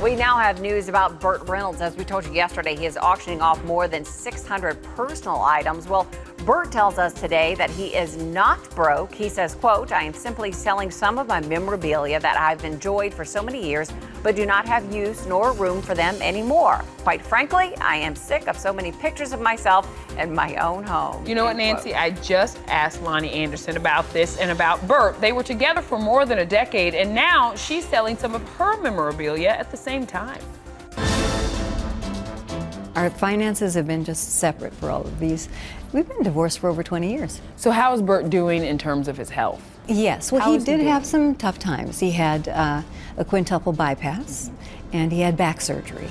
We now have news about Burt Reynolds. As we told you yesterday, he is auctioning off more than 600 personal items. Well, Burt tells us today that he is not broke. He says, quote, "I am simply selling some of my memorabilia that I've enjoyed for so many years, but do not have use nor room for them anymore. Quite frankly, I am sick of so many pictures of myself in my own home." You know what, Nancy? I just asked Loni Anderson about this and about Burt. They were together for more than a decade, and now she's selling some of her memorabilia at the same time. Our finances have been just separate for all of these. We've been divorced for over 20 years. So how is Burt doing in terms of his health? Yes, well, he did have some tough times. He had a quintuple bypass, and he had back surgery.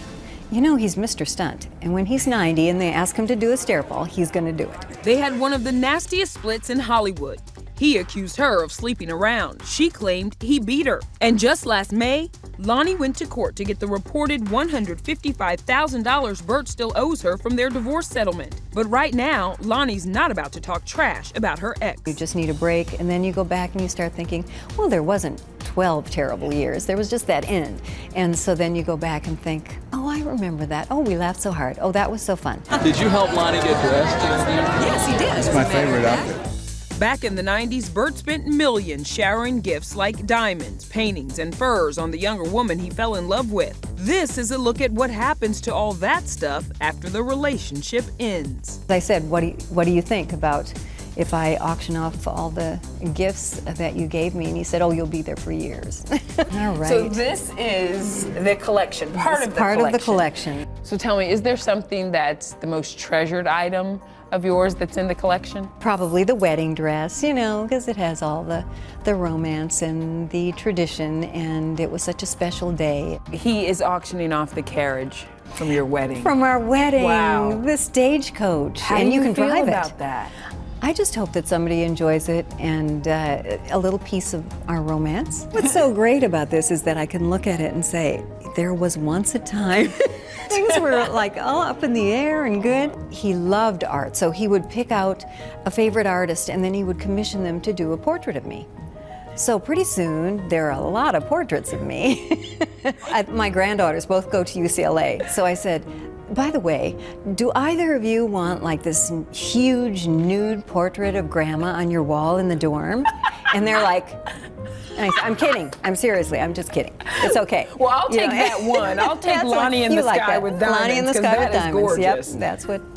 You know, he's Mr. Stunt, and when he's 90 and they ask him to do a stair fall, he's going to do it. They had one of the nastiest splits in Hollywood. He accused her of sleeping around. She claimed he beat her. And just last May, Loni went to court to get the reported $155,000 Burt still owes her from their divorce settlement. But right now, Loni's not about to talk trash about her ex. You just need a break, and then you go back and you start thinking, well, there wasn't 12 terrible years. There was just that end. And so then you go back and think, oh, I remember that. Oh, we laughed so hard. Oh, that was so fun. Did you help Loni get dressed? Yes, he did. It's my favorite outfit. Back in the 90s, Burt spent millions showering gifts like diamonds, paintings, and furs on the younger woman he fell in love with. This is a look at what happens to all that stuff after the relationship ends. I said, what do you think about if I auction off all the gifts that you gave me? And he said, oh, you'll be there for years. All right. So this is the collection, part of the collection. So tell me, is there something that's the most treasured item of yours that's in the collection? Probably the wedding dress, you know, because it has all the romance and the tradition, and it was such a special day. He is auctioning off the carriage from your wedding. From our wedding. Wow. The stagecoach. How and do you can feel drive about it. that? I just hope that somebody enjoys it and a little piece of our romance. What's so great about this is that I can look at it and say, there was once a time. Things were like all up in the air and good. He loved art, so he would pick out a favorite artist and then he would commission them to do a portrait of me. So pretty soon, there are a lot of portraits of me. My granddaughters both go to UCLA, so I said, by the way, do either of you want like this huge nude portrait of Grandma on your wall in the dorm? And they're like, and I said, I'm kidding. I'm just kidding. It's okay. Well, I'll take that one. I'll take Loni in the Sky with Diamonds. Loni in the Sky with Diamonds. Gorgeous. Yep, that's what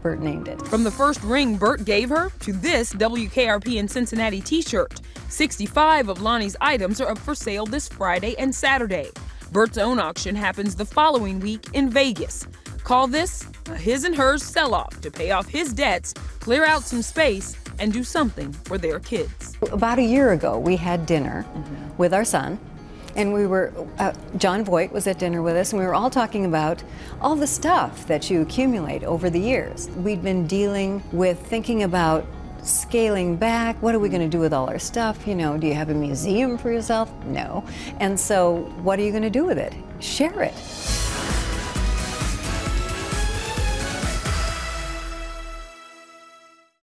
Burt named it. From the first ring Burt gave her to this WKRP in Cincinnati t-shirt, 65 of Loni's items are up for sale this Friday and Saturday. Burt's own auction happens the following week in Vegas. Call this a his and hers sell-off to pay off his debts, clear out some space, and do something for their kids. About a year ago, we had dinner with our son, and we were, John Voight was at dinner with us, and we were all talking about all the stuff that you accumulate over the years. We'd been dealing with thinking about scaling back. What are we going to do with all our stuff? You know, do you have a museum for yourself? No. And so what are you going to do with it? Share it.